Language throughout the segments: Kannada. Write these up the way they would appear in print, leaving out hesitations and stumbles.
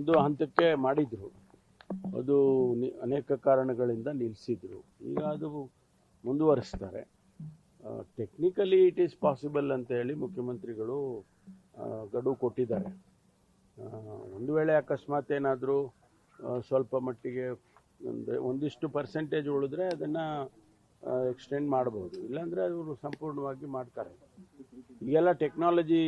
ಒಂದು ಹಂತಕ್ಕೆ ಮಾಡಿದರು, ಅದು ಅನೇಕ ಕಾರಣಗಳಿಂದ ನಿಲ್ಲಿಸಿದರು. ಈಗ ಅದು ಮುಂದುವರಿಸ್ತಾರೆ. ಟೆಕ್ನಿಕಲಿ ಇಟ್ ಈಸ್ ಪಾಸಿಬಲ್ ಅಂತ ಹೇಳಿ ಮುಖ್ಯಮಂತ್ರಿಗಳು ಗಡುವು ಕೊಟ್ಟಿದ್ದಾರೆ. ಒಂದು ವೇಳೆ ಅಕಸ್ಮಾತ್ ಏನಾದರೂ ಸ್ವಲ್ಪ ಮಟ್ಟಿಗೆ ಒಂದಿಷ್ಟು ಪರ್ಸೆಂಟೇಜ್ ಉಳಿದ್ರೆ ಅದನ್ನು ಎಕ್ಸ್ಟೆಂಡ್ ಮಾಡ್ಬೋದು, ಇಲ್ಲಾಂದರೆ ಅವರು ಸಂಪೂರ್ಣವಾಗಿ ಮಾಡ್ತಾರೆ. ಈಗೆಲ್ಲ ಟೆಕ್ನಾಲಜಿ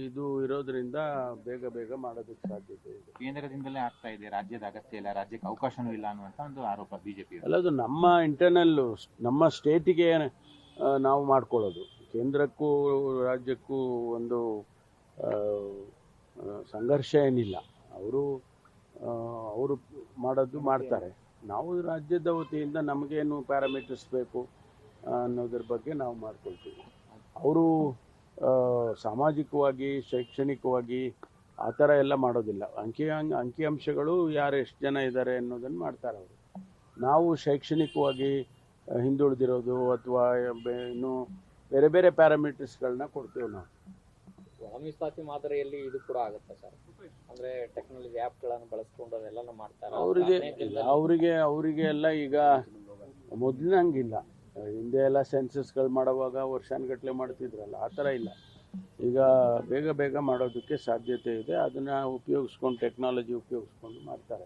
ಇದು ಇರೋದ್ರಿಂದ ಬೇಗ ಬೇಗ ಮಾಡೋದಕ್ಕೆ ಸಾಧ್ಯತೆ ಇದೆ. ಕೇಂದ್ರದಿಂದಲೇ ಆಗ್ತಾ ಇದೆ, ರಾಜ್ಯದ ಅಗತ್ಯ ಇಲ್ಲ, ರಾಜ್ಯಕ್ಕೆ ಅವಕಾಶನೂ ಇಲ್ಲ ಅನ್ನುವಂಥ ಒಂದು ಆರೋಪ ಬಿಜೆಪಿ. ಅಲ್ಲದು ನಮ್ಮ ಇಂಟರ್ನಲ್ಲು, ನಮ್ಮ ಸ್ಟೇಟಿಗೆ ನಾವು ಮಾಡ್ಕೊಳ್ಳೋದು. ಕೇಂದ್ರಕ್ಕೂ ರಾಜ್ಯಕ್ಕೂ ಒಂದು ಸಂಘರ್ಷ ಏನಿಲ್ಲ. ಅವರು ಮಾಡೋದು ಮಾಡ್ತಾರೆ. ನಾವು ರಾಜ್ಯದ ವತಿಯಿಂದ ನಮಗೇನು ಪ್ಯಾರಾಮೀಟರ್ಸ್ ಬೇಕು ಅನ್ನೋದ್ರ ಬಗ್ಗೆ ನಾವು ಮಾಡ್ಕೊಳ್ತೀವಿ. ಅವರು ಸಾಮಾಜಿಕವಾಗಿ, ಶೈಕ್ಷಣಿಕವಾಗಿ ಆ ಥರ ಎಲ್ಲ ಮಾಡೋದಿಲ್ಲ. ಅಂಕಿಅಂಶಗಳು ಯಾರು ಎಷ್ಟು ಜನ ಇದ್ದಾರೆ ಅನ್ನೋದನ್ನು ಮಾಡ್ತಾರೆ ಅವರು. ನಾವು ಶೈಕ್ಷಣಿಕವಾಗಿ ಹಿಂದುಳಿದಿರೋದು ಅಥವಾ ಇನ್ನು ಬೇರೆ ಬೇರೆ ಪ್ಯಾರಾಮೀಟರ್ಸ್ಗಳನ್ನ ಕೊಡ್ತೇವೆ ನಾವು. ಮೀಸಲಾತಿ ಮಾದರಿಯಲ್ಲಿ ಇದು ಕೂಡ ಆಗುತ್ತೆ ಸರ್, ಅಂದರೆ ಟೆಕ್ನಾಲಜಿ ಆ್ಯಪ್ಗಳನ್ನು ಬಳಸ್ಕೊಂಡು ಅದೆಲ್ಲ ಮಾಡ್ತಾರೆ. ಅವರಿಗೆ ಎಲ್ಲ ಈಗ ಮೊದಲಿನಂಗಿಲ್ಲ. ಹಿಂದೆ ಎಲ್ಲ ಸೆನ್ಸಸ್ಗಳು ಮಾಡುವಾಗ ವರ್ಷಾನುಗಟ್ಟಲೆ ಮಾಡ್ತಿದ್ರಲ್ಲ, ಆ ಥರ ಇಲ್ಲ. ಈಗ ಬೇಗ ಬೇಗ ಮಾಡೋದಕ್ಕೆ ಸಾಧ್ಯತೆ ಇದೆ. ಅದನ್ನು ಉಪಯೋಗಿಸ್ಕೊಂಡು, ಟೆಕ್ನಾಲಜಿ ಉಪಯೋಗಿಸ್ಕೊಂಡು ಮಾಡ್ತಾರೆ.